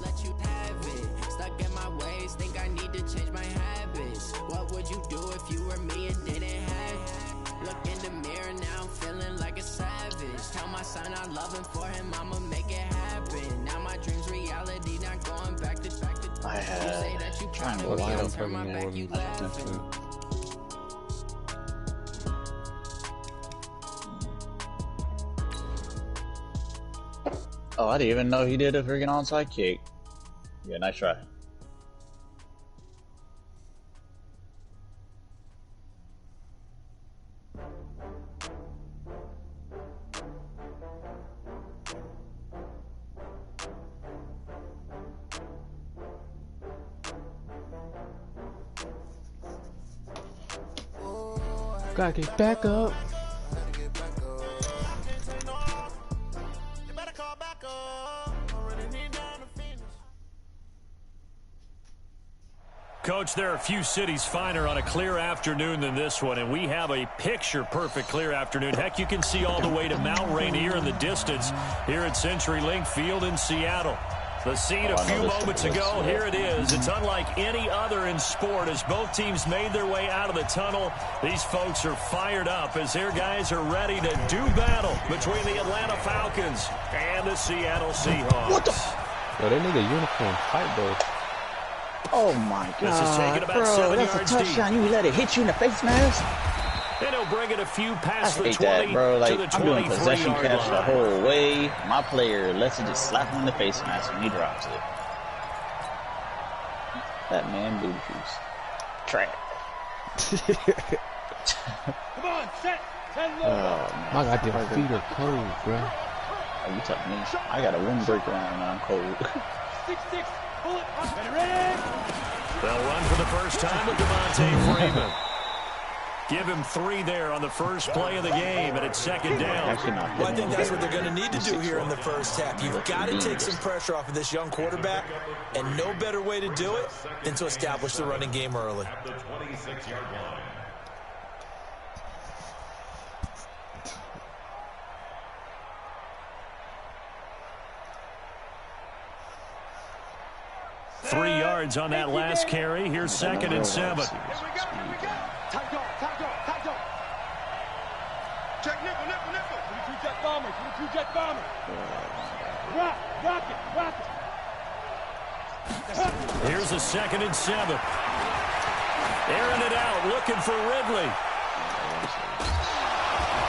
let you have it. Stuck in my ways, think I need to change my habits. What would you do if you were me and didn't have it? Look in the mirror now, I'm feeling like a savage. Tell my son I love him, for him I'ma make it happen. Now my dreams reality, not going back to I had trying to wide open more than Oh, I didn't even know he did a freaking onside kick. Yeah, nice try. Gotta get back up. Coach, there are a few cities finer on a clear afternoon than this one, and we have a picture-perfect clear afternoon. Heck, you can see all the way to Mount Rainier in the distance here at CenturyLink Field in Seattle. The scene a few moments ago, here it is. It's unlike any other in sport as both teams made their way out of the tunnel. These folks are fired up as their guys are ready to do battle between the Atlanta Falcons and the Seattle Seahawks. What the? Yo, they need a uniform fight, though. Oh my God, this is taking about bro, 7 that's yards a touchdown. You let it hit you in the face mask? And he'll bring it a few past the 20 that, bro. Like, to the I'm doing 23-yard possession catch the line. whole way. My player lets it just slap him in the face mask and he drops it. That man booty juice. Trash. Come on, set. My goddamn feet are cold, bro. Oh, you telling me? I got a windbreaker on and I'm cold. 6-6. Pull it. Ready? They'll run for the first time with Devontae Freeman. Give him 3 there on the first play of the game, and it's second down. Well, I think that's what they're going to need to do here in the first half. You've got to take some pressure off of this young quarterback, and no better way to do it than to establish the running game early. Three yards on that last carry. Here's second and 7. Tight dog. Check nickel. 22 jet bomber. Rock it. Here's a second and 7. Airing it out, looking for Ridley.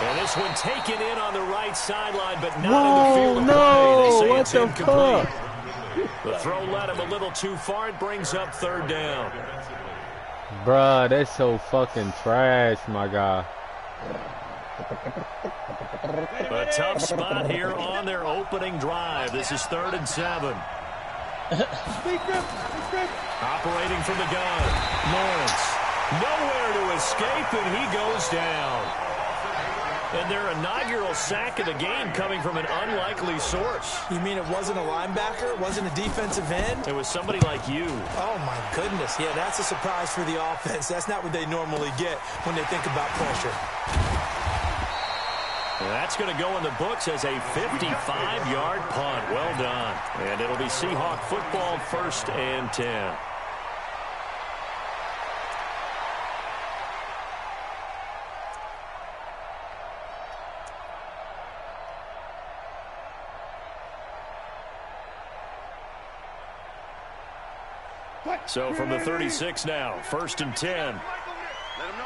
And this one taken in on the right sideline, but not in the field of play. They say it's incomplete. The throw led him a little too far. It brings up third down. Bruh, that's so fucking trash, my guy. A tough spot here on their opening drive. This is 3rd and 7. Operating from the gun. Lawrence. Nowhere to escape, and he goes down. And their inaugural sack of the game coming from an unlikely source. You mean it wasn't a linebacker? It wasn't a defensive end? It was somebody like you. Oh, my goodness. Yeah, that's a surprise for the offense. That's not what they normally get when they think about pressure. That's going to go in the books as a 55-yard punt. Well done. And it'll be Seahawk football, 1st and 10. So from the 36 now, 1st and 10. Let him know.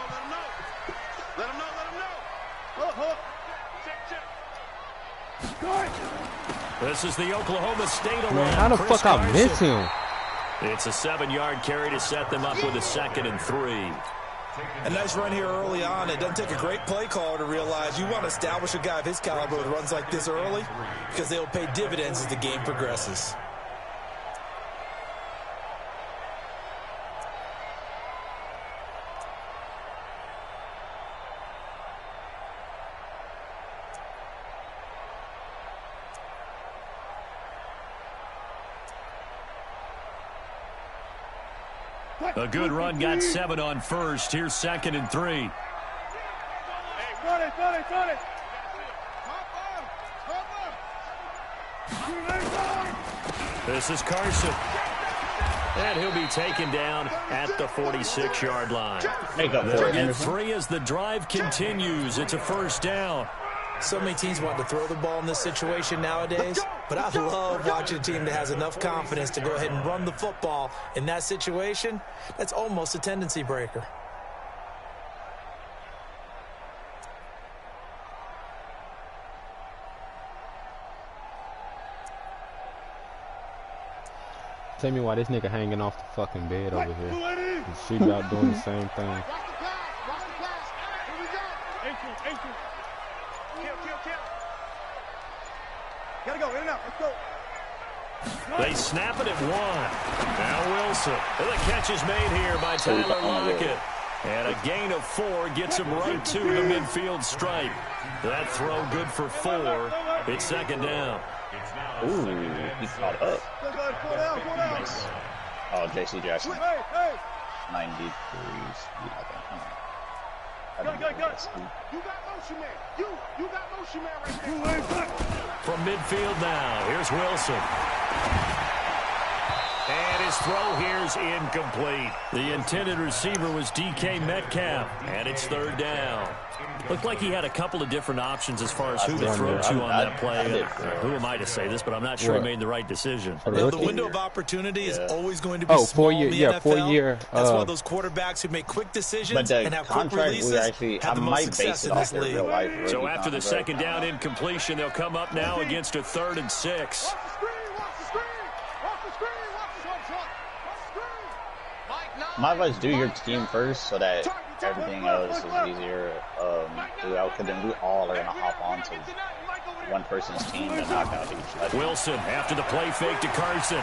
This is the Oklahoma State alarm. Man, how the Chris fuck I Carson. miss him? It's a 7-yard carry to set them up with a 2nd and 3. A nice run here early on. It doesn't take a great play caller to realize you want to establish a guy of his caliber with runs like this early because they'll pay dividends as the game progresses. A good run, got 7 on first. Here's 2nd and 3. Hey, run it. This is Carson. And he'll be taken down at the 46-yard line. They'll get 3 as the drive continues. It's a first down. So many teams want to throw the ball in this situation nowadays, but I love watching a team that has enough confidence to go ahead and run the football in that situation. That's almost a tendency breaker. Tell me why this nigga hanging off the fucking bed over here. She out doing the same thing. Gotta go, in and out, let's go. They snap it at 1. Now Wilson. And the catch is made here by Tyler Lockett. And a gain of 4 gets him right to the midfield stripe. That throw good for 4. It's second down. Ooh, he caught up. Nice. Oh, J.C. Jackson. 93 speed, I think. Go. You got motion man. You got motion man right there. From midfield now, here's Wilson. And his throw here's incomplete. The intended receiver was DK Metcalf, and it's third down. Looked like he had a couple of different options as far as who to throw to on that play. Who am I to say this, but I'm not sure he made the right decision. The window of opportunity is always going to be small in the NFL. 4 year. That's one of those quarterbacks who make quick decisions and have quick releases. Have the most success in this league. So after the second down incompletion, they'll come up now against a 3rd and 6. My advice, do your team first so that everything else is easier throughout, because then we all are going to hop onto one person's team and knock out each other. Wilson after the play fake to Carson.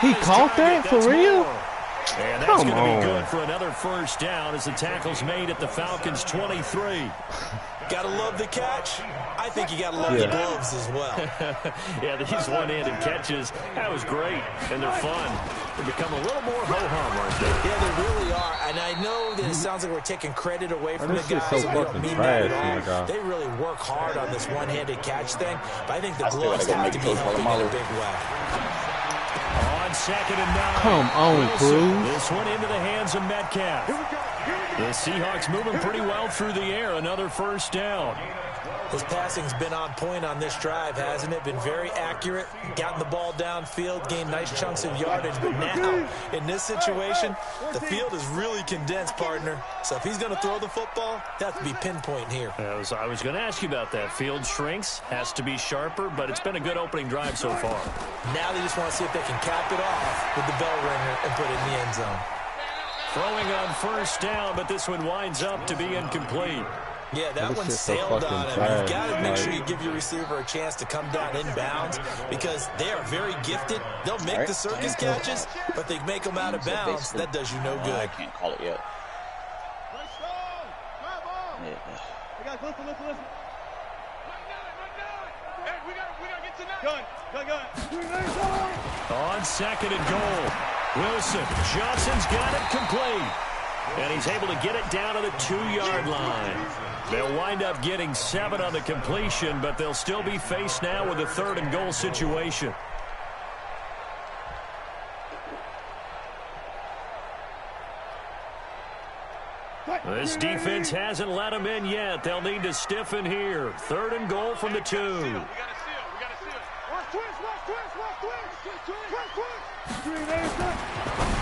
He caught that for real? And that's going to be good for another first down as the tackle's made at the Falcons' 23. Gotta love the catch. I think you gotta love the gloves as well. Yeah, these one-handed catches, that was great, and they're fun. They become a little more ho-hum, aren't they? Yeah, they really are. And I know that it sounds like we're taking credit away from the guys. So we don't mean trash, that at all. They really work hard on this one-handed catch thing, but I think the gloves have to be helping in a big way. On 2nd and 9. Come on, Cruz. This one into the hands of Metcalf. The Seahawks moving pretty well through the air. Another first down. His passing's been on point on this drive, hasn't it? Been very accurate, gotten the ball downfield, gained nice chunks of yardage. But now, in this situation, the field is really condensed, partner. So if he's going to throw the football, that has to be pinpoint here. I was going to ask you about that. Field shrinks, has to be sharper, but it's been a good opening drive so far. Now they just want to see if they can cap it off with the bell ringer and put it in the end zone. Throwing on first down, but this one winds up to be incomplete. Yeah, that one sailed on him. You've got to make sure you give your receiver a chance to come down inbounds because they are very gifted. They'll make the circus catches, but they make them out of bounds. That does you no good. I can't call it yet. Listen. Hey, we gotta get to gun. On 2nd and goal. Wilson. Johnson's got it complete. And he's able to get it down to the 2-yard line. They'll wind up getting 7 on the completion, but they'll still be faced now with a 3rd and goal situation. This defense hasn't let them in yet. They'll need to stiffen here. 3rd and goal from the 2. We gotta seal. Watch twist.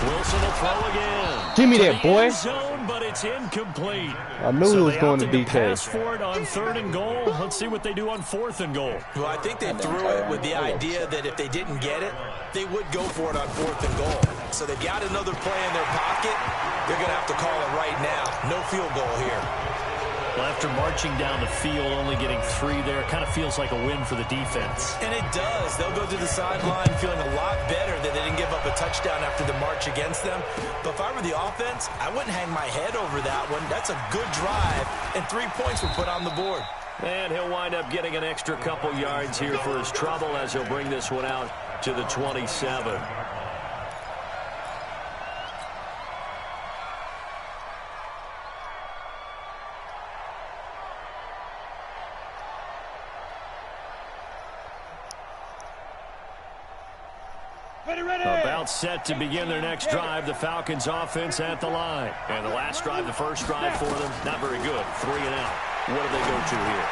Wilson will throw again. Give me that, boy. Zone, but it's incomplete. I knew he was going to DK. DK. Pass for it on 3rd and goal. Let's see what they do on 4th and goal. Well, I think they threw it with the idea that if they didn't get it, they would go for it on 4th and goal. So they've got another play in their pocket. They're going to have to call it right now. No field goal here. Well, after marching down the field, only getting 3 there, kind of feels like a win for the defense. And it does. They'll go to the sideline feeling a lot better that they didn't give up a touchdown after the march against them. But if I were the offense, I wouldn't hang my head over that one. That's a good drive, and 3 points were put on the board. And he'll wind up getting an extra couple yards here for his trouble as he'll bring this one out to the 27. About set to begin their next drive. The Falcons offense at the line. And the last drive, the first drive for them, not very good. 3 and out. What do they go to here?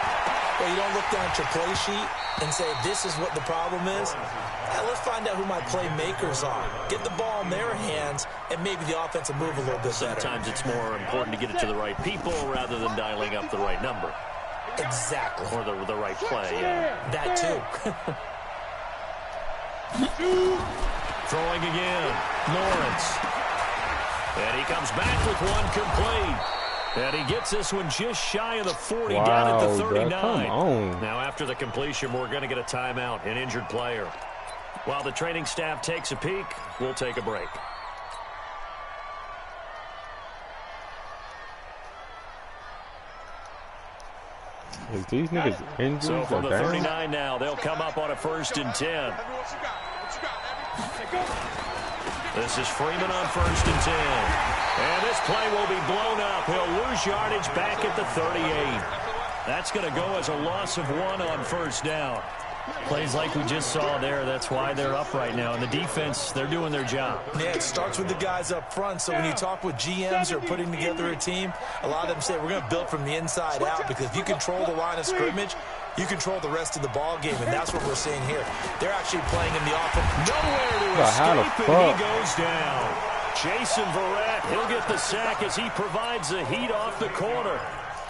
Well, you don't look down at your play sheet and say, this is what the problem is. Let's find out who my playmakers are. Get the ball in their hands, and maybe the offense will move a little bit better. Sometimes it's more important to get it to the right people rather than dialing up the right number. Exactly. Or the right play. Yeah. That too. Throwing again. Lawrence. And he comes back with one complete. And he gets this one just shy of the 40, down at the 39. Bro, come on. Now, after the completion, we're going to get a timeout, an injured player. While the training staff takes a peek, we'll take a break. Is these niggas injured? So from the down? 39 now, they'll come up on a 1st and 10. This is Freeman on 1st and 10. And this play will be blown up. He'll lose yardage back at the 38. That's going to go as a loss of 1 on 1st down. Plays like we just saw there. That's why they're up right now. And the defense, they're doing their job. Yeah, it starts with the guys up front. So when you talk with GMs or putting together a team, a lot of them say we're going to build from the inside out, because if you control the line of scrimmage, you control the rest of the ball game, and that's what we're seeing here. They're actually playing in the offense. Nowhere to escape, and he goes down. Jason Verrett, he'll get the sack as he provides the heat off the corner.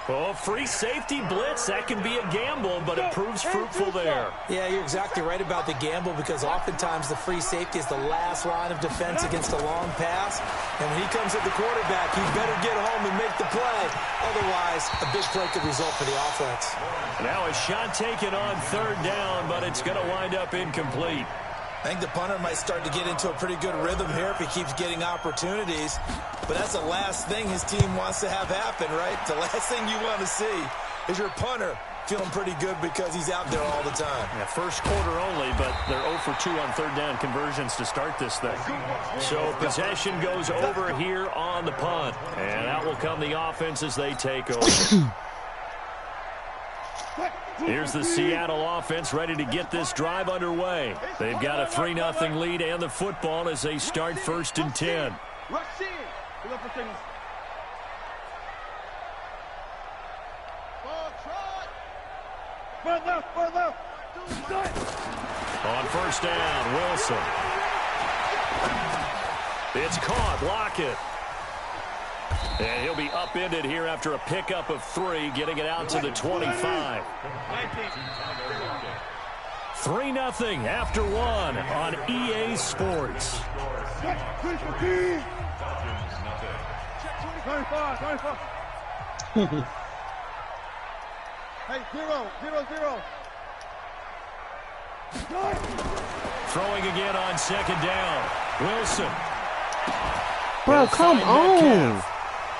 Oh, free safety blitz, that can be a gamble, but it proves fruitful there. Yeah, you're exactly right about the gamble, because oftentimes the free safety is the last line of defense against a long pass. And when he comes at the quarterback, he better get home and make the play. Otherwise, a big play could result for the offense. Now a shot taken on 3rd down, but it's going to wind up incomplete. I think the punter might start to get into a pretty good rhythm here if he keeps getting opportunities. But that's the last thing his team wants to have happen, right? The last thing you want to see is your punter feeling pretty good because he's out there all the time. Yeah, first quarter only, but they're 0 for 2 on 3rd down conversions to start this thing. So possession goes over here on the punt. And out will come the offense as they take over. Here's the Seattle offense ready to get this drive underway. They've got a 3-0 lead and the football as they start 1st and 10. On 1st down, Wilson. It's caught. Lockett. And he'll be upended here after a pickup of 3, getting it out to the 25. 3-0 after 1 on EA Sports. 25. Hey, 0-0-0. Throwing again on 2nd down. Wilson. Bro, come on.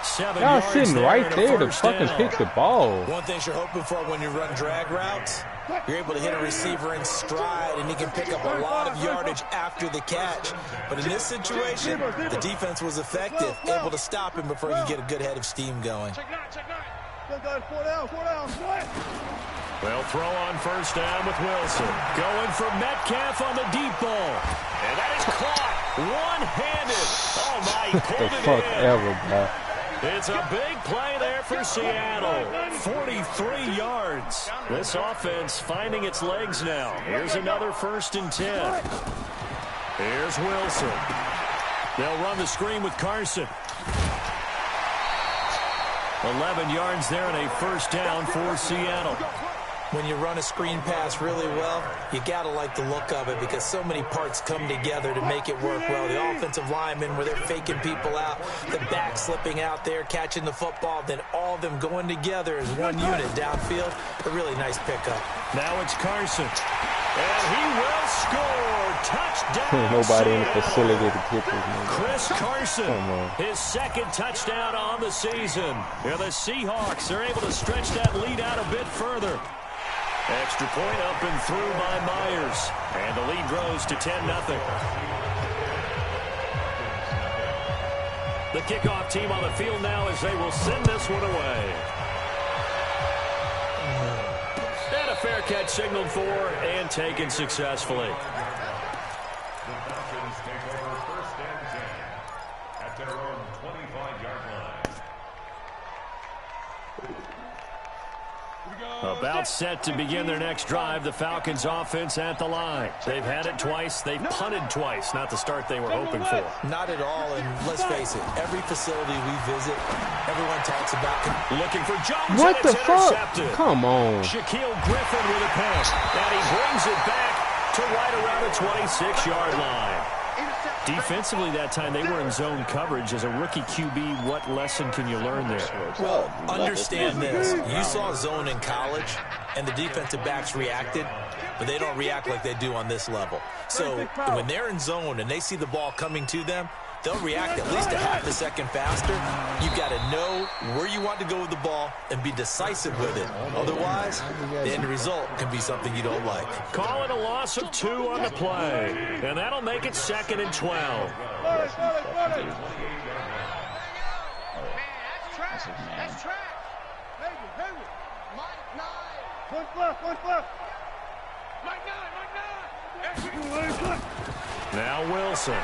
7 Y'all yards sitting right there to 1st fucking down. pick the ball. One thing you're hoping for when you run drag routes, you're able to hit a receiver in stride, and he can pick up a lot of yardage after the catch. But in this situation, the defense was effective, able to stop him before he could get a good head of steam going. They'll throw on 1st down with Wilson. Going for Metcalf on the deep ball. And that is caught one-handed. Oh, my, he pulled The it fuck in. ever, bro. It's a big play there for Seattle. 43 yards. This offense finding its legs now. Here's another 1st and 10. Here's Wilson. They'll run the screen with Carson. 11 yards there and a 1st down for Seattle. When you run a screen pass really well, you got to like the look of it because so many parts come together to make it work well. The offensive linemen, where they're faking people out, the back slipping out there, catching the football, then all of them going together as one unit downfield. A really nice pickup. Now it's Carson. And he will score. Touchdown. Nobody in the Seattle. facility to get this nigga. Chris Carson, Come on. his 2nd touchdown on the season. Here the Seahawks are able to stretch that lead out a bit further. Extra point up and through by Myers. And the lead grows to 10-0. The kickoff team on the field now as they will send this one away. And a fair catch signaled for and taken successfully. About set to begin their next drive, the Falcons offense at the line. They've had it twice. They've punted twice. Not the start they were hoping for. Not at all, and let's face it, every facility we visit, everyone talks about it. Looking for Jones. What the fuck? Intercepted. Come on. Shaquille Griffin with a pass. And he brings it back to right around the 26-yard line. Defensively that time, they were in zone coverage. As a rookie QB, what lesson can you learn there? Well, understand this. You saw zone in college, and the defensive backs reacted, but they don't react like they do on this level. So when they're in zone and they see the ball coming to them, they'll react at least a half a second faster. You've got to know where you want to go with the ball and be decisive with it. Otherwise, the end result can be something you don't like. Call it a loss of 2 on the play, and that'll make it 2nd and 12. That's track. Mike 9. One left. Mike 9. Now Wilson.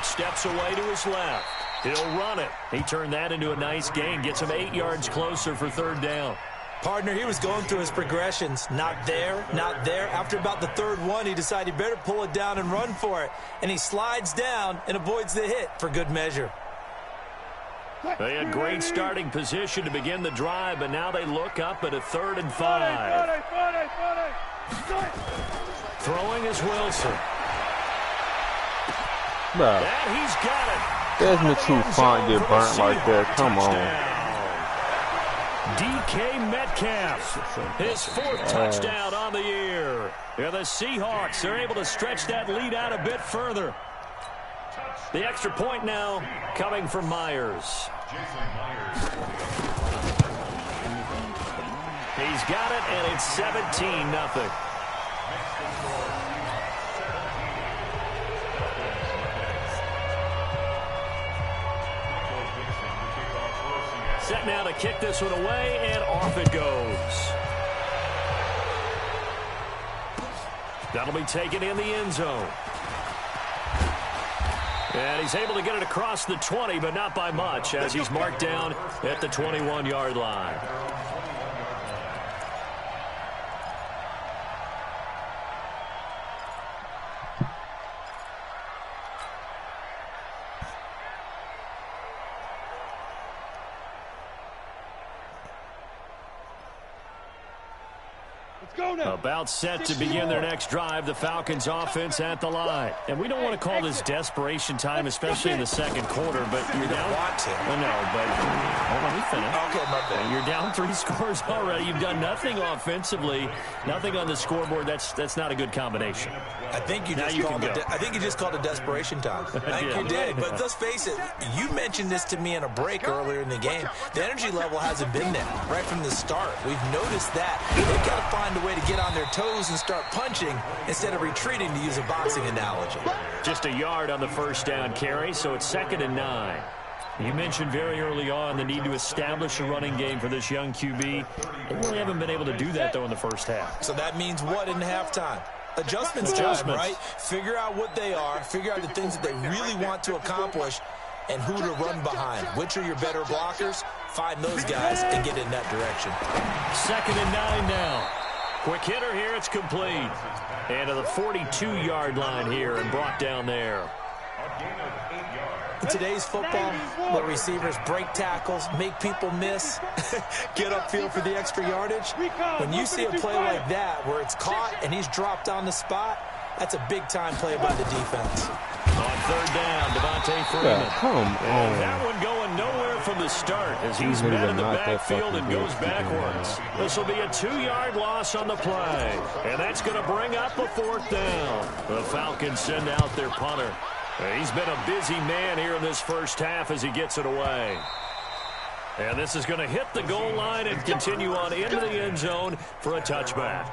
Steps away to his left. He'll run it. He turned that into a nice gain. Gets him 8 yards closer for 3rd down. Partner, he was going through his progressions. Not there, not there. After about the 3rd one, he decided he better pull it down and run for it. And he slides down and avoids the hit for good measure. They had great starting position to begin the drive, but now they look up at a 3rd and 5. Throwing is Wilson. Bro, And he's got it. there's no true font get burnt like that. Come on. DK Metcalf, his 4th touchdown on the year. And the Seahawks are able to stretch that lead out a bit further. The extra point now coming from Myers. He's got it, and it's 17-0. Set now to kick this one away, and off it goes. That'll be taken in the end zone. And he's able to get it across the 20, but not by much, as he's marked down at the 21-yard line. About set to begin their next drive, the Falcons offense at the line. And we don't want to call this desperation time, especially in the 2nd quarter, but you're down. Well, no, but hold on, let me finish. Okay, my bad. You're down 3 scores already. You've done nothing offensively, nothing on the scoreboard. That's not a good combination. I think you just called it desperation time. I think you did. But let's face it, you mentioned this to me in a break earlier in the game. The energy level hasn't been there right from the start. We've noticed that. They've got to find a way to get on their toes and start punching instead of retreating, to use a boxing analogy. Just a yard on the 1st down carry, so it's 2nd and 9. You mentioned very early on the need to establish a running game for this young QB. They really haven't been able to do that, though, in the 1st half. So that means what in halftime? Adjustments time, right? Figure out what they are, figure out the things that they really want to accomplish, and who to run behind. Which are your better blockers? Find those guys and get in that direction. 2nd and 9 now. Quick hitter here, it's complete. And to the 42-yard line here and brought down there. In today's football, where receivers break tackles, make people miss, get upfield for the extra yardage, when you see a play like that where it's caught and he's dropped on the spot, that's a big-time play by the defense. On 3rd down, Devontae Freeman. Yeah, come on. That one going nowhere from the start as he's met in the backfield and goes backwards. This will be a 2-yard loss on the play. And that's going to bring up a 4th down. The Falcons send out their punter. He's been a busy man here in this 1st half as he gets it away. And this is going to hit the goal line and continue on into the end zone for a touchback.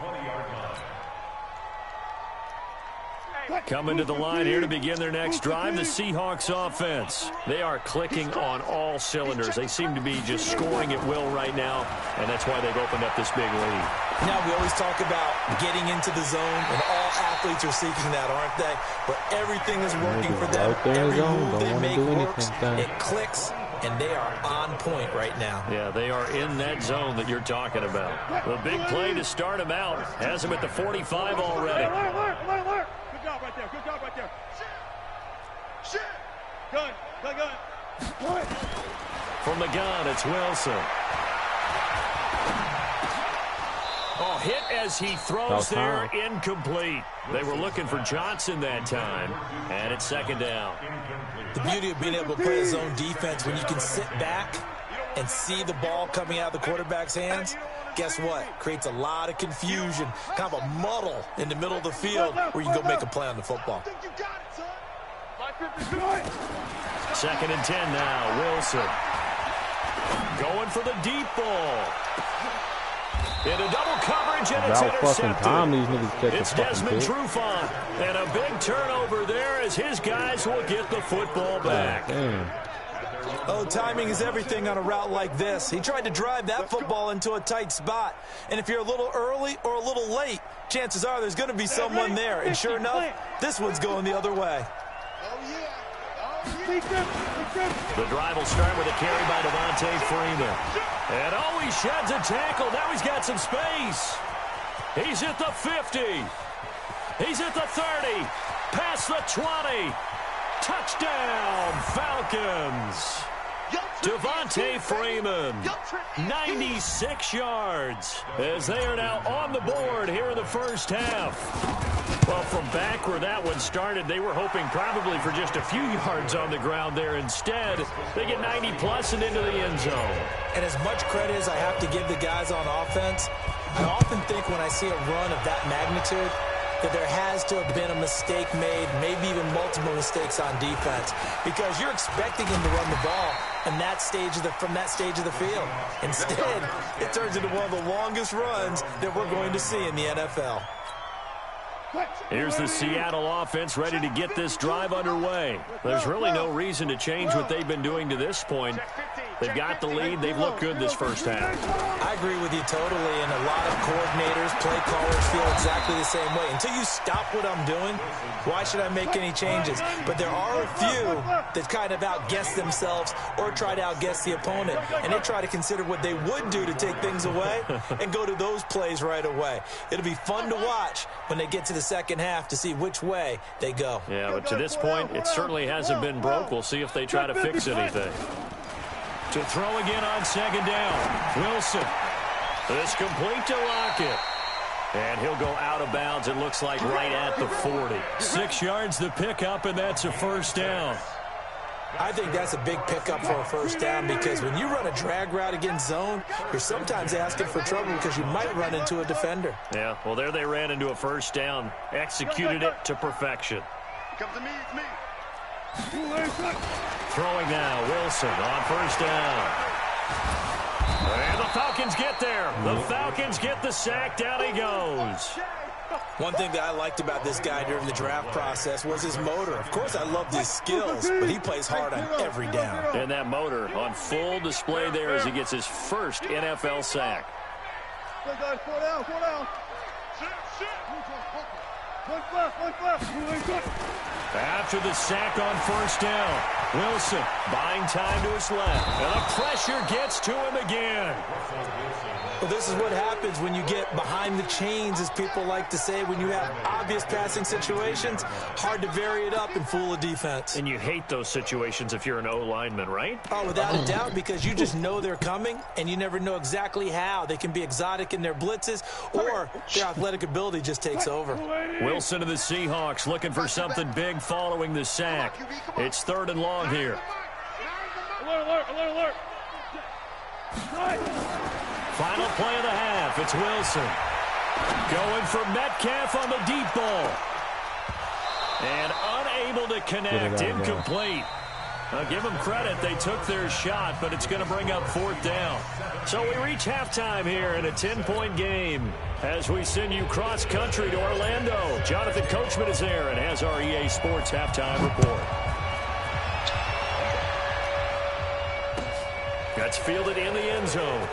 Coming to the line here to begin their next drive, the Seahawks offense. They are clicking on all cylinders. They seem to be just scoring at will right now, and that's why they've opened up this big lead. Now, we always talk about getting into the zone, and all athletes are seeking that, aren't they? But everything is working for them. Every move they make works. It clicks, and they are on point right now. Yeah, they are in that zone that you're talking about. The big play to start him out has him at the 45 already. Alert. Good job right there. Good job right there. Shit. Gun. From the gun, it's Wilson. Oh, hit as he throws there, incomplete. They were looking for Johnson that time, and it's second down. The beauty of being able to play a zone defense when you can sit back and see the ball coming out of the quarterback's hands, guess what? Creates a lot of confusion, kind of a muddle in the middle of the field where you can go make a play on the football. Second and 10 now, Wilson. Going for the deep ball. Into double coverage, and it's intercepted. Time these niggas catch it's Desmond Trufant, and a big turnover there as his guys will get the football back. Oh, timing is everything on a route like this. He tried to drive that football into a tight spot, and if you're a little early or a little late, chances are there's going to be someone there, and sure enough, this one's going the other way. The drive will start with a carry by Devontae Freeman. And oh, he sheds a tackle. Now he's got some space. He's at the 50. He's at the 30. Past the 20. Touchdown, Falcons. Devontae Freeman, 96 yards, as they are now on the board here in the first half. Well, from back where that one started, they were hoping probably for just a few yards on the ground there. Instead, they get 90-plus and into the end zone. And as much credit as I have to give the guys on offense, I often think when I see a run of that magnitude that there has to have been a mistake made, maybe even multiple mistakes on defense, because you're expecting him to run the ball from that stage of the field. Instead, it turns into one of the longest runs that we're going to see in the NFL. Here's the Seattle offense ready to get this drive underway. There's really no reason to change what they've been doing to this point. They've got the lead. They've looked good this first half. I agree with you totally, and a lot of coordinators, play callers feel exactly the same way. Until you stop what I'm doing, why should I make any changes? But there are a few that kind of outguess themselves or try to outguess the opponent, and they try to consider what they would do to take things away and go to those plays right away. It'll be fun to watch when they get to the second half to see which way they go. Yeah, but to this point, it certainly hasn't been broke. We'll see if they try to fix anything. To throw again on second down. Wilson. It's complete to Lockett. And he'll go out of bounds, it looks like, right at the 40. 6 yards the pickup, and that's a first down. I think that's a big pickup for a first down, because when you run a drag route against zone, you're sometimes asking for trouble because you might run into a defender. Yeah, well, there they ran into a first down. Executed it to perfection. Come to me, it's me. Throwing now, Wilson on first down. And the Falcons get there. The Falcons get the sack. Down he goes. One thing that I liked about this guy during the draft process was his motor. Of course, I loved his skills, but he plays hard on every down. And that motor on full display there as he gets his first NFL sack. Four down. After the sack on first down, Wilson buying time to his left. And the pressure gets to him again. Well, this is what happens when you get behind the chains, as people like to say. When you have obvious passing situations, hard to vary it up and fool a defense. And you hate those situations if you're an O-lineman, right? Oh, without a doubt, because you just know they're coming, and you never know exactly how. They can be exotic in their blitzes, or their athletic ability just takes over. Wilson of the Seahawks looking for something big following the sack. It's third and long here. Alert. Final play of the half. It's Wilson. Going for Metcalf on the deep ball. And unable to connect. Incomplete. Now, give them credit. They took their shot, but it's going to bring up fourth down. So we reach halftime here in a 10-point game as we send you cross-country to Orlando. Jonathan Coachman is there and has our EA Sports halftime report. That's fielded in the end zone.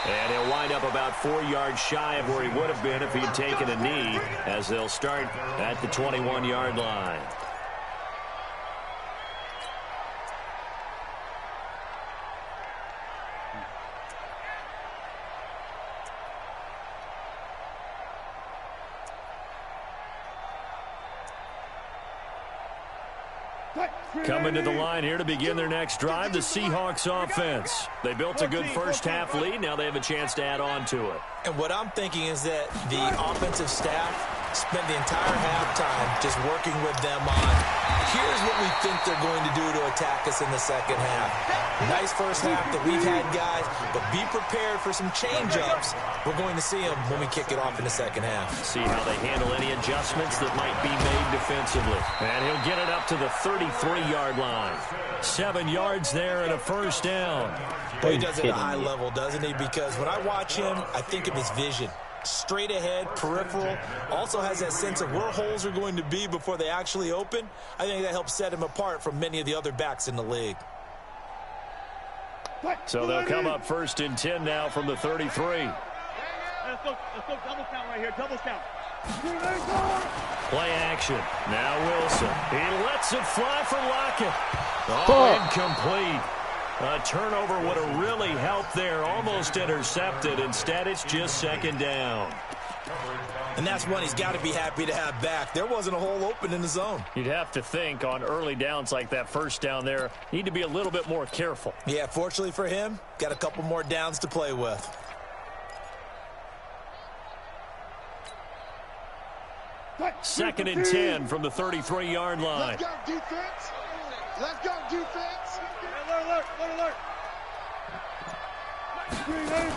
And he'll wind up about 4 yards shy of where he would have been if he had taken a knee, as they'll start at the 21-yard line. Coming to the line here to begin their next drive, the Seahawks offense. They built a good first-half lead. Now they have a chance to add on to it. And what I'm thinking is that the offensive staff spent the entire halftime just working with them on, here's what we think they're going to do to attack us in the second half. Nice first half that we've had, guys, but be prepared for some change-ups. We're going to see them when we kick it off in the second half. See how they handle any adjustments that might be made defensively. And he'll get it up to the 33-yard line. 7 yards there and a first down. Well, he does it at a high level, doesn't he? Because when I watch him, I think of his vision. Straight ahead, peripheral, also has that sense of where holes are going to be before they actually open. I think that helps set him apart from many of the other backs in the league. So they'll come up 1st and 10 now from the 33. Let's go double count right here, double count. Play action. Now Wilson. He lets it fly for Lockett. Oh, incomplete. A turnover would have really helped there. Almost intercepted. Instead, it's just 2nd down. And that's one he's got to be happy to have back. There wasn't a hole open in the zone. You'd have to think on early downs like that first down there, need to be a little bit more careful. Yeah, fortunately for him, got a couple more downs to play with. Second and 10 from the 33-yard line. Let's go, defense. Let's go, defense. Alert, alert,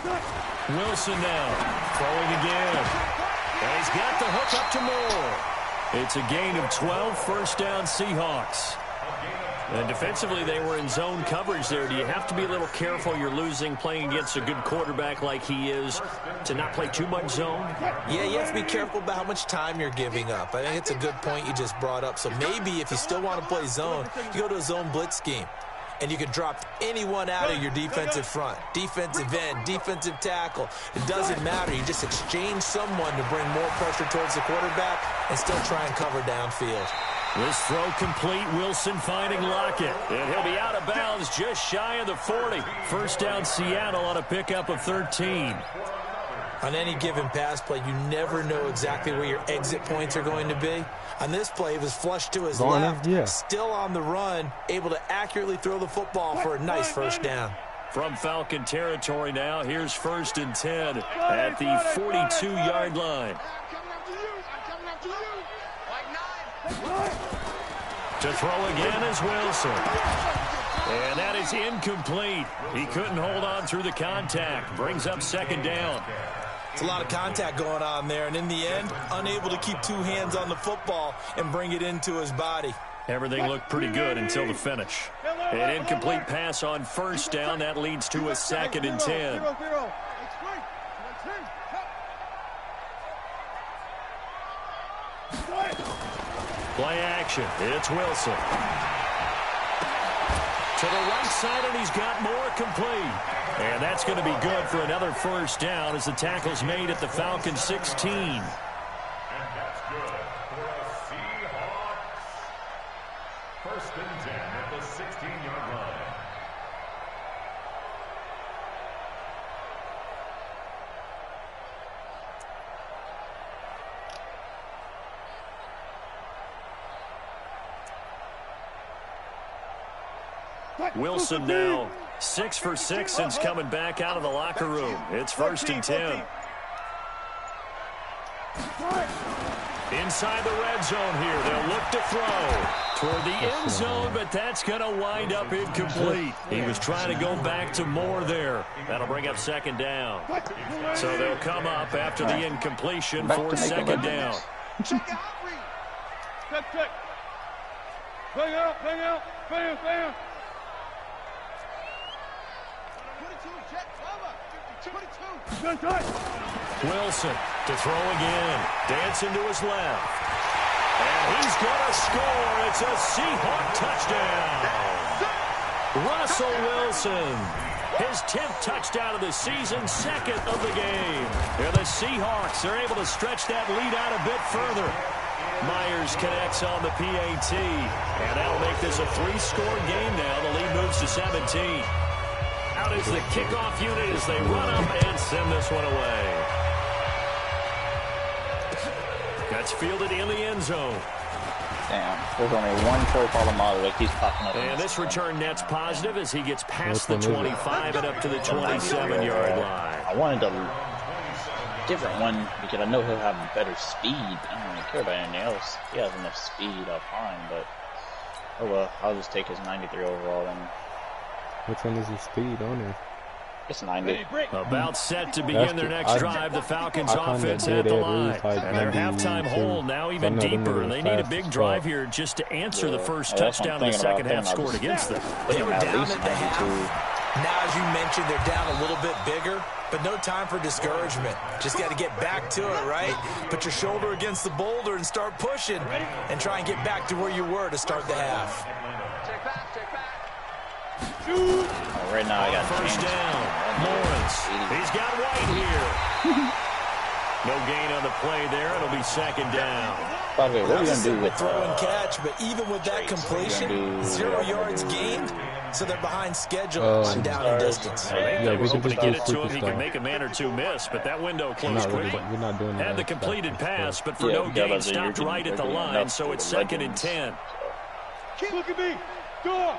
alert. Wilson now throwing again. And he's got the hook up to Moore. It's a gain of 12, first down Seahawks. And defensively, they were in zone coverage there. Do you have to be a little careful? You're losing playing against a good quarterback like he is to not play too much zone? Yeah, you have to be careful about how much time you're giving up. I think it's a good point you just brought up. So maybe if you still want to play zone, you go to a zone blitz scheme. And you can drop anyone out of your defensive front. Defensive end, defensive tackle. It doesn't matter. You just exchange someone to bring more pressure towards the quarterback and still try and cover downfield. This throw complete. Wilson finding Lockett. And he'll be out of bounds just shy of the 40. First down Seattle on a pickup of 13. On any given pass play, you never know exactly where your exit points are going to be. On this play, it was flushed to his left, still on the run, able to accurately throw the football for a nice first down. From Falcon territory now, here's 1st and 10 at the 42-yard line. To throw again is Wilson. And that is incomplete. He couldn't hold on through the contact. Brings up 2nd down. It's a lot of contact going on there, and in the end, unable to keep 2 hands on the football and bring it into his body. Everything looked pretty good until the finish. An incomplete pass on 1st down. That leads to a 2nd and 10. Play action. It's Wilson. To the right side, and he's got more complete. And that's going to be good for another first down as the tackle's made at the Falcon 16. And that's good for a Seahawks. 1st and 10 at the 16-yard line. Wilson now 6 for 6 since coming back out of the locker room. It's 1st and 10. Inside the red zone here. They'll look to throw toward the end zone, but that's going to wind up incomplete. He was trying to go back to Moore there. That'll bring up 2nd down. So they'll come up after the incompletion for 2nd down. Check. Bang out, bang out, bang, bang. Wilson to throw again. Dancing to his left. And he's going to score. It's a Seahawk touchdown. Russell Wilson. His 10th touchdown of the season, 2nd of the game. And the Seahawks are able to stretch that lead out a bit further. Myers connects on the PAT. And that'll make this a 3-score game now. The lead moves to 17. Out is the kickoff unit as they run up and send this one away. That's fielded in the end zone. Damn, there's only one Troy Polamalu that keeps popping up. And this return net's positive as he gets past the 25 and up to the 27-yard line. I wanted a different one because I know he'll have better speed. I don't really care about anything else. He has enough speed, I'll fine, but oh well, I'll just take his 93 overall then. Which one is his speed on it? It's 90. About set to begin their next drive. The Falcons offense at the line. And their halftime hold now even deeper. They need a big drive here just to answer the first touchdown the second half scored against them. They were down at the half. Now, as you mentioned, they're down a little bit bigger, but no time for discouragement. Just got to get back to it, right? Put your shoulder against the boulder and start pushing and try and get back to where you were to start the half. Right now I got first down. Morris. He's got White here. No gain on the play there. It'll be second down. By the way, what are you going to do with throw and catch? But even with that completion, 0 yards gained, so they're behind schedule on down and distance. They were hoping to get it to him. He could make a man or two miss, but that window closed quickly. Had the completed pass, but for no gain, stopped right at the line, so it's 2nd and 10. Look at me. Door.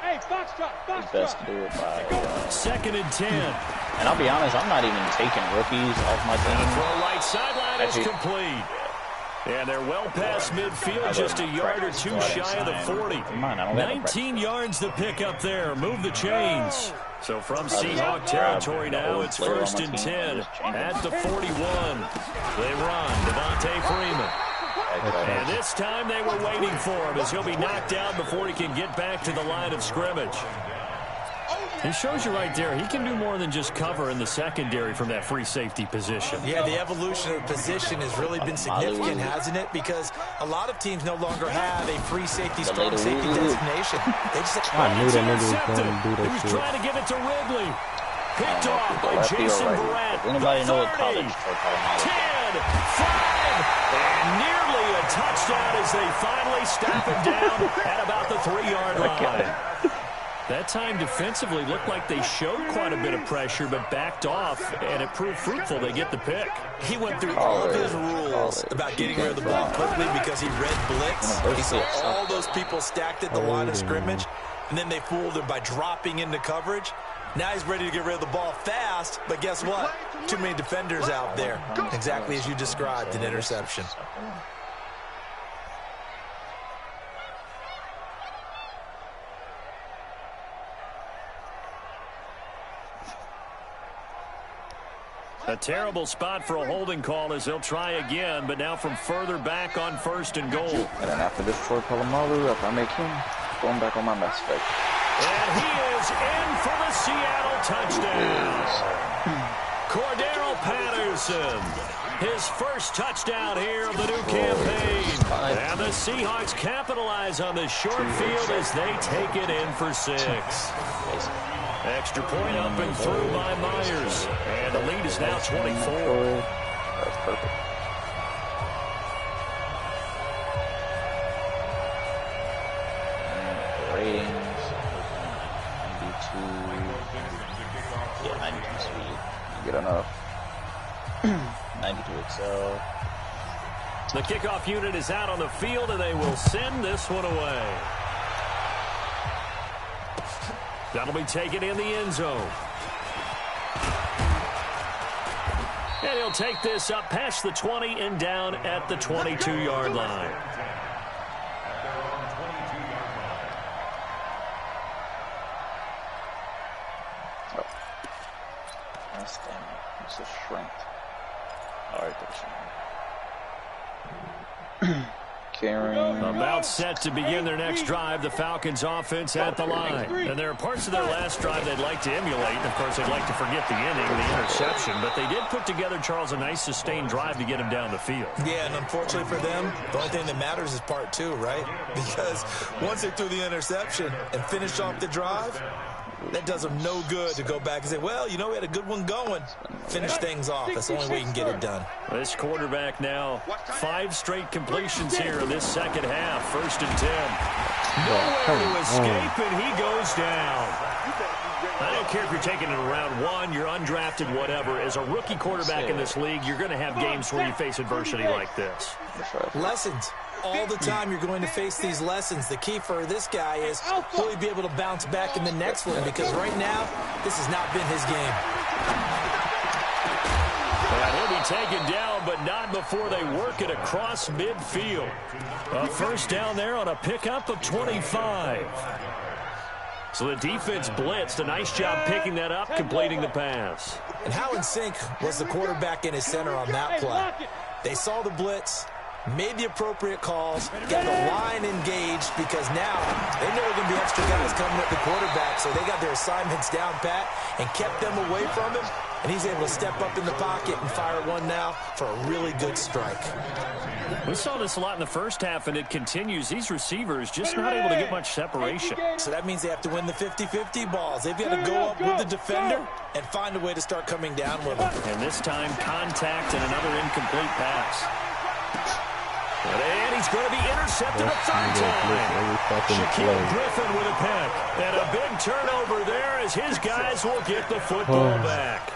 Hey, It's best to do it by 2nd and 10. And I'll be honest, I'm not even taking rookies off my team. Throw right sideline is complete. And they're well past midfield, just a yard or two shy of the 40. 19 yards to pick up there. Move the chains. So from Seahawk territory now, it's 1st and 10 at the 41. They run. Devontae Freeman. And this time they were waiting for him as he'll be knocked down before he can get back to the line of scrimmage. He shows you right there, he can do more than just cover in the secondary from that free safety position. Yeah, the evolution of position has really been significant, hasn't it? Because a lot of teams no longer have a free safety, strong safety designation. They just I knew that nigga was going to do that shit. He was trying to give it to Wrigley. Picked off by Jason Verrett. Anybody know what college? 10, 5, and nearly a touchdown as they finally stop him down at about the 3-yard line. That time defensively looked like they showed quite a bit of pressure, but backed off, and it proved fruitful. They get the pick. He went through all of his rules about getting rid of the ball quickly because he read blitz. He saw all those people stacked at the line of scrimmage, and then they fooled him by dropping into coverage. Now he's ready to get rid of the ball fast, but guess what? Too many defenders out there. Exactly as you described, an interception. A terrible spot for a holding call as they'll try again, but now from further back on 1st and goal. And then after this Troy Polamalu, if I make him, going back on my Mass Effect. And he is in for the Seattle touchdown. Cordero Patterson, his first touchdown here of the new campaign. And the Seahawks capitalize on the short field as they take it in for 6. Extra point up and through by Myers. And the lead is now 24. That's perfect. Ratings. 92. Yeah, 92 speed. Good enough. 92 Excel. The kickoff unit is out on the field, and they will send this one away. That'll be taken in the end zone. And he'll take this up past the 20 and down at the 22-yard line. Oh. That's damn it. It's a shrink. Alright, that's About set to begin their next drive, the Falcons offense at the line. And there are parts of their last drive they'd like to emulate. And of course, they'd like to forget the inning, the interception. But they did put together, Charles, a nice sustained drive to get him down the field. Yeah, and unfortunately for them, the only thing that matters is part 2, right? Because once they threw the interception and finished off the drive, that does them no good to go back and say, well, you know, we had a good one going. Finish things off. That's the only way you can get it done. This quarterback now, 5 straight completions here in this second half. 1st and 10. Nowhere to escape, and he goes down. I don't care if you're taking it in round 1, you're undrafted, whatever. As a rookie quarterback in this league, you're going to have games where you face adversity like this. Lessons. All the time you're going to face these lessons. The key for this guy is will he be able to bounce back in the next one? Because right now, this has not been his game. And he'll be taken down, but not before they work it across midfield. A first down there on a pickup of 25. So the defense blitzed. A nice job picking that up, completing the pass. And how in sync was the quarterback and his center on that play? They saw the blitz, made the appropriate calls, got the line engaged, because now they know there are going to be extra guys coming at the quarterback, so they got their assignments down pat and kept them away from him, and he's able to step up in the pocket and fire one now for a really good strike. We saw this a lot in the first half, and it continues. These receivers just not able to get much separation. So that means they have to win the 50-50 balls. They've got to go up with the defender and find a way to start coming down with him. And this time, contact and another incomplete pass. And he's going to be intercepted a third time. Shaquille Griffin with a pick. And a big turnover there as his guys will get the football back.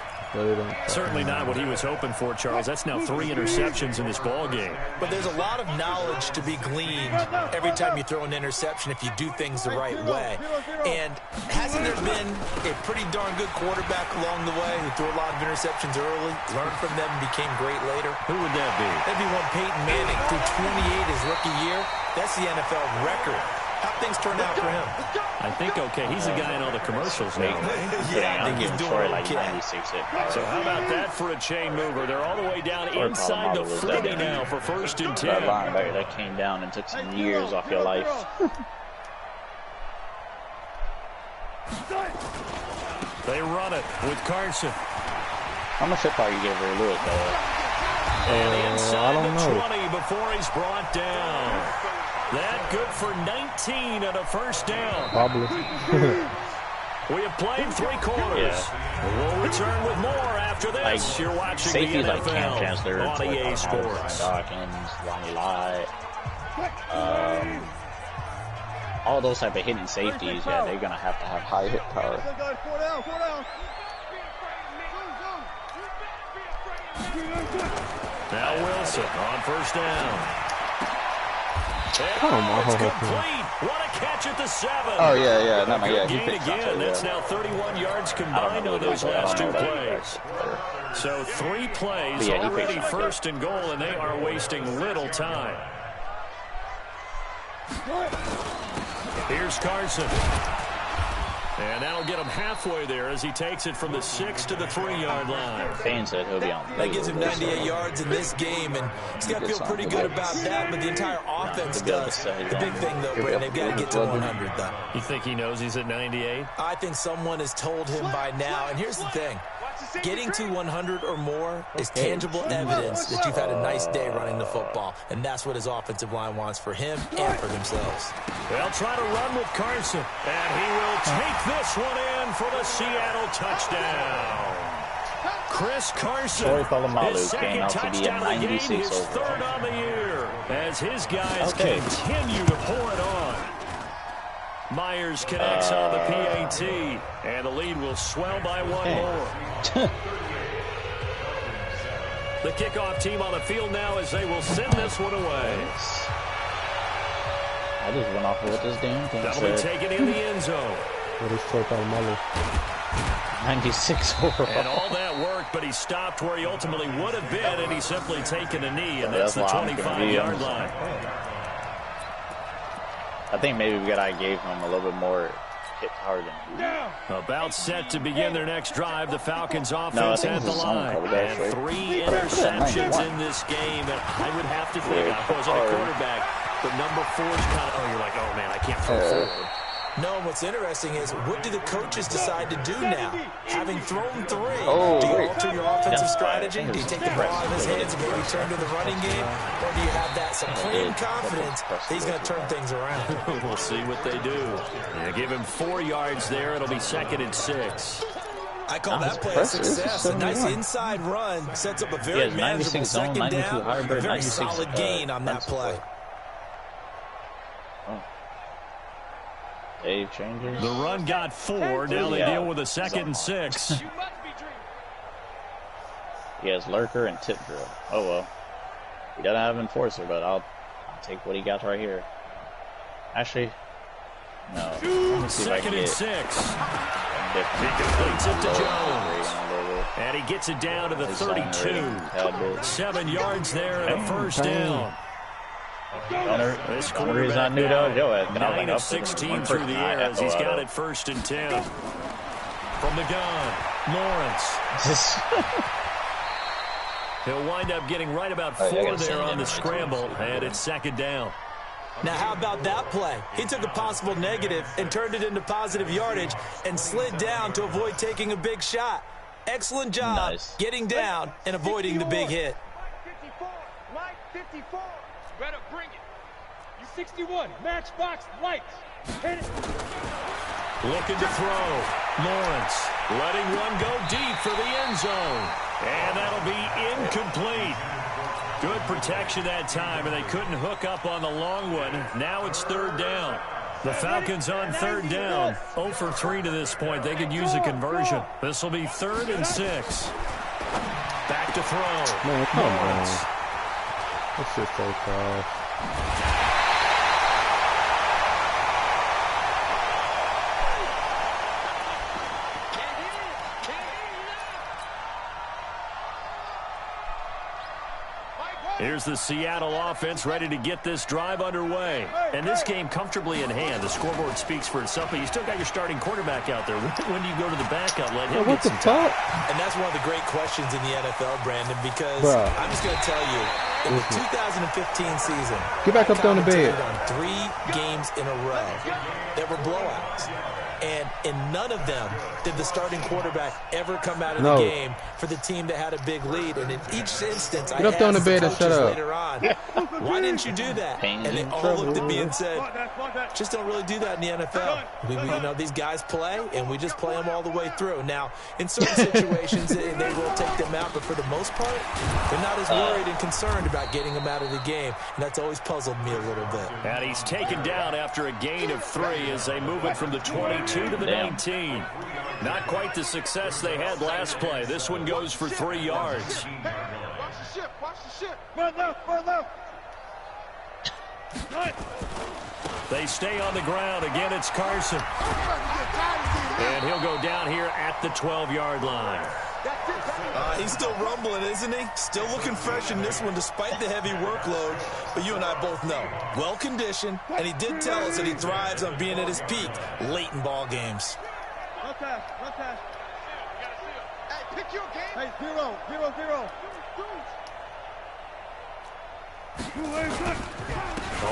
Certainly not what he was hoping for, Charles. That's now 3 interceptions in this ball game. But there's a lot of knowledge to be gleaned every time you throw an interception if you do things the right way. And hasn't there been a pretty darn good quarterback along the way who threw a lot of interceptions early, learned from them, and became great later? Who would that be? That'd be one Peyton Manning, threw 28 his rookie year. That's the NFL record. How things turned out for him? I think okay. He's the guy in all the commercials now. Yeah, I think he's doing okay. So how about that for a chain mover? They're all the way down inside the 40 now for 1st and 10. That linebacker that came down and took some years off your life. They run it with Carson. How much hip hop you give Ray Lewis, though? And inside I don't know. the 20 before he's brought down. That good for 19 and a first down. Probably. We have played 3 quarters. Yeah. We'll return with more after this. Like, you're watching safeties the like Cam NFL Chancellor, on EA Sports. Dawkins, Ronnie Lott, all those type of hidden safeties, yeah, they're going to have high hit power. Now Wilson on first down. Come on. It's complete. What a catch at the 7. Oh, yeah. No, Good he gain picked again. That's now 31 yards combined on those last 2 plays. So 3 plays, already 1st and goal, and they are wasting little time. Here's Carson. And that'll get him halfway there as he takes it from the 6 to the 3-yard line. Payne said he'll be on. That gives him 98 yards in this game, and he's got to feel pretty good about that, but the entire offense does. The big thing, though, Brandon, they've got to get to 100, though. You think he knows he's at 98? I think someone has told him by now, and here's the thing. Getting to 100 or more is tangible evidence that you've had a nice day running the football, and that's what his offensive line wants for him and for themselves. They'll try to run with Carson, and he will take this one in for the Seattle touchdown. Chris Carson, his 2nd touchdown of the game, his 3rd on the year, as his guys continue to pour it on. Myers connects on the PAT, and the lead will swell by 1 more. The kickoff team on the field now as they will send this one away. I just went off of what this damn thing That'll said. be taken in the end zone. What is Troy Polamalu? 96 overall. And all that work, but he stopped where he ultimately would have been, and he's simply taken a knee, and that's the 25-yard line. I think maybe I gave him a little bit more hit power than he. About set to begin their next drive. The Falcons offense at the line. And 3 interceptions in this game. And I would have to think, I wasn't a quarterback, but number 4 is kind of, you're like, oh, man, I can't throw forward. No, what's interesting is what do the coaches decide to do now? Having thrown 3, do you alter your offensive strategy? Do you take the ball out of his hands and maybe turn to the running game? Or do you have that supreme confidence that he's going to turn things around? We'll see what they do. They give him 4 yards there. It'll be 2nd and 6. I call that play a success. A nice inside run sets up a very manageable 2nd down. A very solid gain on that play. Dave changes. The run got 4. Now they deal with a 2nd and 6. He has lurker and tip drill. Oh well. He doesn't have enforcer, but I'll take what he got right here. Actually, no. Let me see if I can 2nd and get 6. He completes it to Jones. And he gets it down to the 32. 7 yards there and a first down. This quarterback now, 9 of 16 through the air as he's got it 1st and 10. From the gun, Lawrence. He'll wind up getting right about 4 there on the scramble, and it's 2nd down. Now, how about that play? He took a possible negative and turned it into positive yardage and slid down to avoid taking a big shot. Excellent job getting down and avoiding the big hit. 54, Mike 54. Better bring it. You 61, matchbox lights. Hit it. Looking to throw. Lawrence letting one go deep for the end zone. And that'll be incomplete. Good protection that time, and they couldn't hook up on the long one. Now it's 3rd down. The Falcons on 3rd down. 0 for 3 to this point. They could use a conversion. This will be 3rd and 6. Back to throw. Man, come on. That's just so fast. Here's the Seattle offense ready to get this drive underway. And this game comfortably in hand. The scoreboard speaks for itself, but you still got your starting quarterback out there. When do you go to the backup? Let him get some time. And that's one of the great questions in the NFL, Brandon, because I'm just going to tell you, in the 2015 season, get back up on the bed. On 3 games in a row, there were blowouts. And in none of them did the starting quarterback ever come out of the game for the team that had a big lead. And in each instance, I asked the coaches later on, why didn't you do that? And they all looked at me and said, just don't really do that in the NFL. You know, these guys play, and we just play them all the way through. Now, in certain situations, they will take them out, but for the most part, they're not as worried and concerned about getting them out of the game. And that's always puzzled me a little bit. And he's taken down after a gain of 3 as they move it from the 22 to the 19. Not quite the success they had last play. This one goes for 3 yards. Watch the ship, watch the ship. Run left, run left. They stay on the ground. Again, it's Carson. And he'll go down here at the 12-yard line. He's still rumbling, isn't he? Still looking fresh in this one despite the heavy workload. But you and I both know, well-conditioned, and he did tell us that he thrives on being at his peak late in ball games. Okay. Hey, pick your game. Hey, 0-0-0.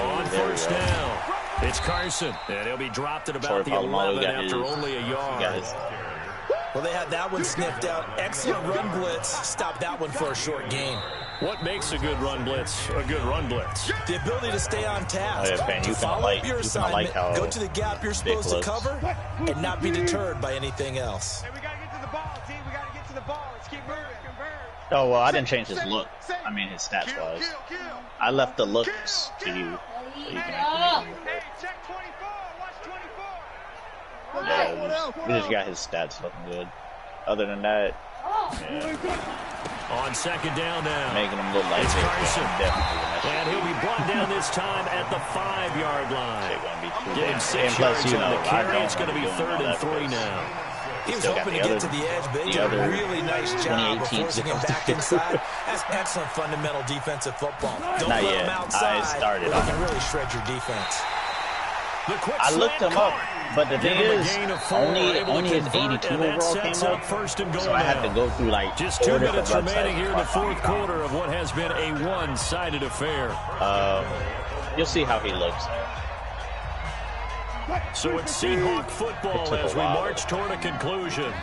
On 1st down, it's Carson, and he'll be dropped at about the 11 after only a yard. Well, they had that one sniffed out. Excellent run blitz. Stop that one for a short gain. What makes a good run blitz a good run blitz? The ability to stay on task, to follow up your assignment, go to the gap you're supposed to cover, and not be deterred by anything else. Hey, we got to get to the ball, team. We got to get to the ball. Let's keep moving. Oh, well, I didn't change his look. I mean, his stats wise. I left the looks to you. So you can Hey, check 24. Watch 24. Yeah, we just got his stats looking good. Other than that, on 2nd down now, making him look like it's Carson. And he'll be brought down this time at the 5-yard line. Getting 6 yards on the carry. It's going to be 3rd and 3 now. He was hoping to get to the edge, but they did a really nice job of forcing him back inside. That's excellent fundamental defensive football. Don't let him outside. They can really shred your defense. I looked him up, but the thing is, only his 82 overall came up, so I had to go through like just 2 minutes remaining here in the 4th quarter of what has been a one-sided affair. You'll see how he looks. So it's Seahawk football as we march toward a conclusion.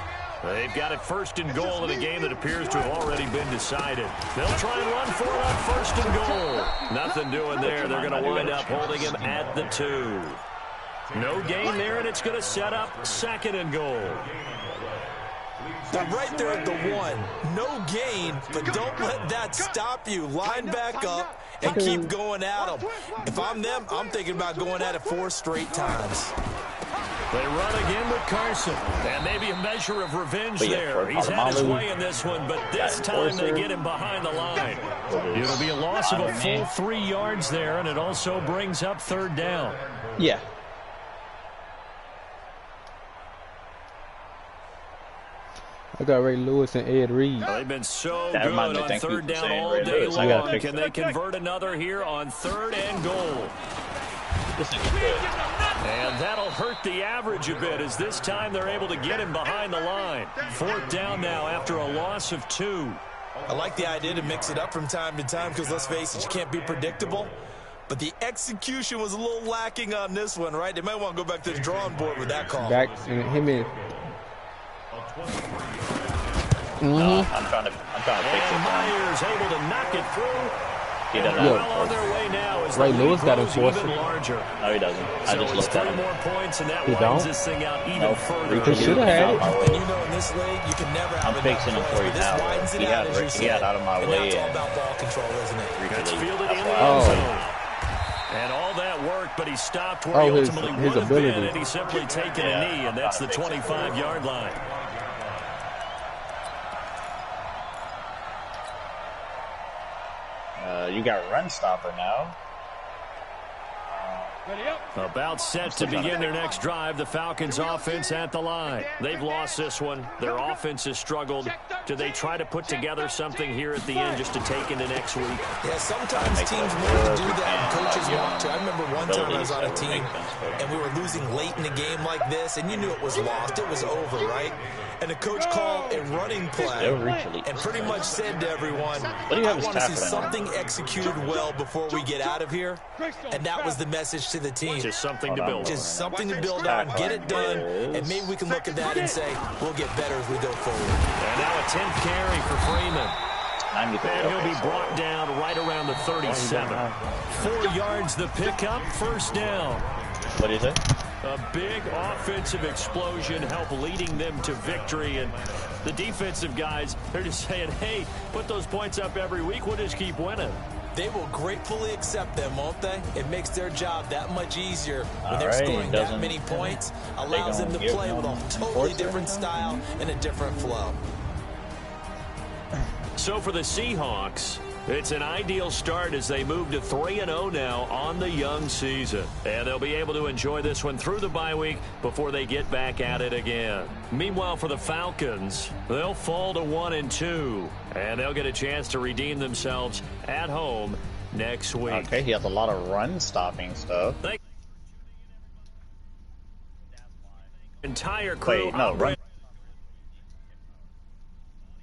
They've got it 1st and goal in a game that appears to have already been decided. They'll try and run for it on 1st and goal. Nothing doing there. They're going to wind up holding him at the 2. No gain there, and it's going to set up 2nd and goal. Now right there at the 1, no gain, but don't let that stop you. Line back up and keep going at them. If I'm them, I'm thinking about going at it 4 straight times. They run again with Carson. And maybe a measure of revenge there. He's had his way in this one, but this time they get him behind the line. It'll be a loss of a full 3 yards there, and it also brings up 3rd down. Yeah. I got Ray Lewis and Ed Reed. They've been so good on 3rd down all day long. Can they convert another here on 3rd and goal? And that'll hurt the average a bit, as this time they're able to get him behind the line. 4th down now after a loss of 2. I like the idea to mix it up from time to time because, let's face it, you can't be predictable. But the execution was a little lacking on this one, right? They might want to go back to the drawing board with that call. Back and him in. No, I'm trying to fix it. Myers able to knock it through. He doesn't. Yo, on their way now as Ray Lewis got him forced. larger. No, he doesn't. I just looked at him. More points, and that He winds don't? this thing out even further. He should have had it. And you know, in this league, you can never have I'm fixing him for you now. He got out of my way. It's all about ball control, isn't it? That's fielded in the end zone. And all that worked, but he stopped where he ultimately would have been, and he's simply taken a knee, and that's the 25-yard line. You got run stopper now. About set to begin their next drive. The Falcons offense at the line. They've lost this one. Their offense has struggled. Do they try to put together something here at the end just to take into next week? Yeah, sometimes teams want to do that, and coaches want to. I remember one time I was on a team, and we were losing late in the game like this, and you knew it was lost. It was over, right? And the coach called a running play and pretty much said to everyone, I want to see something executed well before we get out of here. And that was the message to the team. Just something to build on. Just something to build on, get it done, and maybe we can look at that and say, we'll get better as we go forward. And now a 10th carry for Freeman. And he'll be brought down right around the 37. 4 yards the pickup, 1st down. What is it? A big offensive explosion helped leading them to victory. And the defensive guys, they're just saying, hey, put those points up every week. We'll just keep winning. They will gratefully accept them, won't they? It makes their job that much easier when they're scoring that many points. Allows them to play with a totally different style and a different flow. So for the Seahawks, it's an ideal start as they move to 3-0 now on the young season. And they'll be able to enjoy this one through the bye week before they get back at it again. Meanwhile, for the Falcons, they'll fall to 1-2. And they'll get a chance to redeem themselves at home next week. Okay, he has a lot of run-stopping stuff. Entire crew. Wait, no, run.